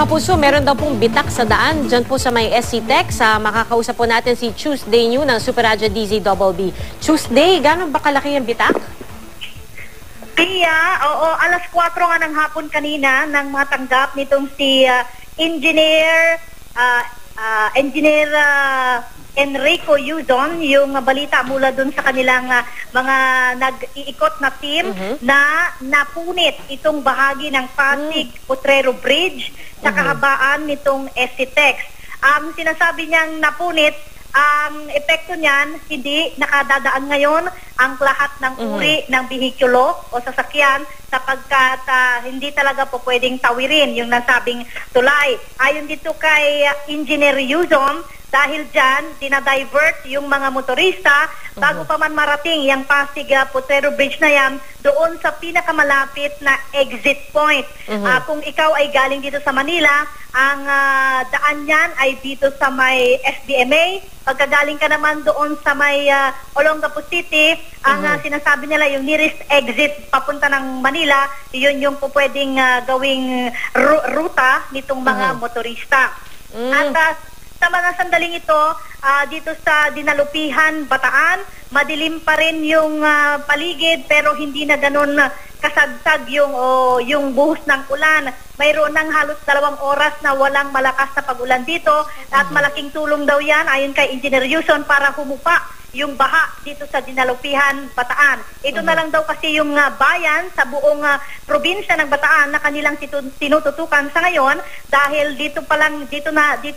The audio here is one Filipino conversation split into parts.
Mga kapuso, meron daw pong bitak sa daan dyan po sa may SC Tech. Makakausap po natin si Tuesday New ng Super Radyo DZBB. Tuesday, gano'n ba kalaki yung bitak? Pia, oo, alas 4 nga ng hapon kanina nang matanggap nitong si Engineer Enrico Yuzon yung balita mula dun sa kanilang mga nag-iikot na team na napunit itong bahagi ng Pasig-Potrero Bridge sa kahabaan nitong SC Tech. Sinasabi niyang napunit, ang epekto niyan, hindi nakadadaan ngayon ang lahat ng uri ng bihikulo o sasakyan sapagkat hindi talaga po pwedeng tawirin yung nasabing tulay. Ayon dito kay Engineer Yuzon, dahil dyan, dinadivert yung mga motorista bago pa man marating yung Pasig-Potrero Bridge na yan doon sa pinakamalapit na exit point. Kung ikaw ay galing dito sa Manila, ang daan yan ay dito sa may SBMA. Pagkagaling ka naman doon sa may Olongapo City, ang sinasabi nila yung nearest exit papunta ng Manila, yun yung po pwedeng gawing ruta nitong mga motorista. At sa mga sandaling ito, dito sa Dinalupihan, Bataan, madilim pa rin yung paligid pero hindi na ganun kasagsag yung buhos ng ulan. Mayroon ng halos 2 oras na walang malakas na pag-ulan dito at malaking tulong daw yan ayon kay Engineer Yuzon para humupa yung baha dito sa Dinalupihan, Bataan. Ito na lang daw kasi yung bayan sa buong probinsya ng Bataan na kanilang tinututukan sa ngayon dahil dito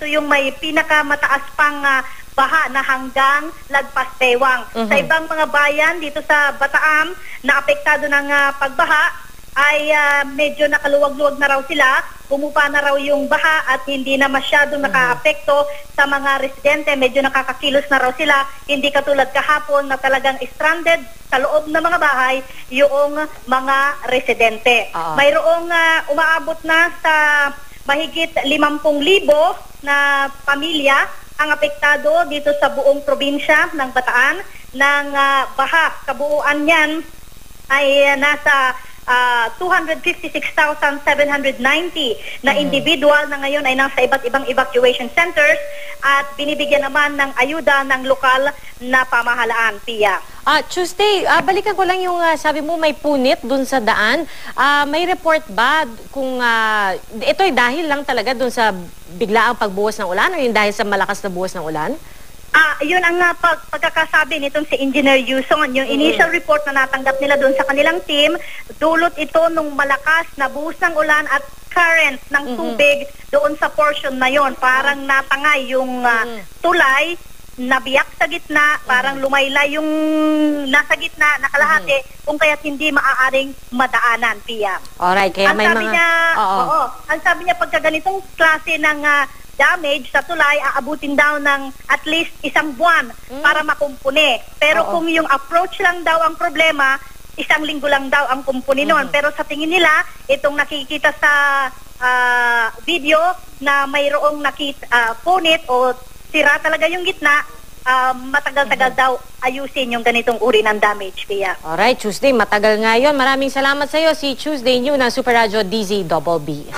yung may pinakamataas pang baha na hanggang Lagpas Bewang. Sa ibang mga bayan dito sa Bataan na apektado ng pagbaha ay medyo nakaluwag-luwag na raw sila, bumupa na raw yung baha at hindi na masyadong nakaapekto sa mga residente, medyo nakakakilos na raw sila, hindi katulad kahapon na talagang stranded sa loob ng mga bahay yung mga residente. Mayroong umaabot na sa mahigit 50,000 na pamilya ang apektado dito sa buong probinsya ng Bataan ng baha. Kabuuan niyan ay nasa 256,790 na individual na ngayon ay nasa iba't ibang evacuation centers at binibigyan naman ng ayuda ng lokal na pamahalaan, Pia. Tuesday, balikan ko lang yung sabi mo may punit dun sa daan. May report ba kung ito'y dahil lang talaga dun sa biglaang pagbuhos ng ulan o yung dahil sa malakas na buhos ng ulan? Yun ang pagkakasabi nitong si Engineer Yuzon. Yung initial report na natanggap nila doon sa kanilang team, dulot ito nung malakas na buhos ng ulan at current ng tubig doon sa portion na yon. Parang natangay yung tulay, nabiyak sa gitna, parang lumaylay yung nasa gitna, nakalahati, kung kaya't hindi maaaring madaanan, Pia. Alright, kaya may ang sabi niya pagka ganitong klase ng damage sa tulay, aabutin daw ng at least 1 buwan para makumpuni. Pero kung yung approach lang daw ang problema, 1 linggo lang daw ang kumpuni noon. Pero sa tingin nila, itong nakikita sa video na mayroong punit o sira talaga yung gitna, matagal-tagal daw ayusin yung ganitong uri ng damage, Pia. Alright, Tuesday, matagal nga yun. Maraming salamat sa iyo, si Tuesday New ng Super Radyo DZBB.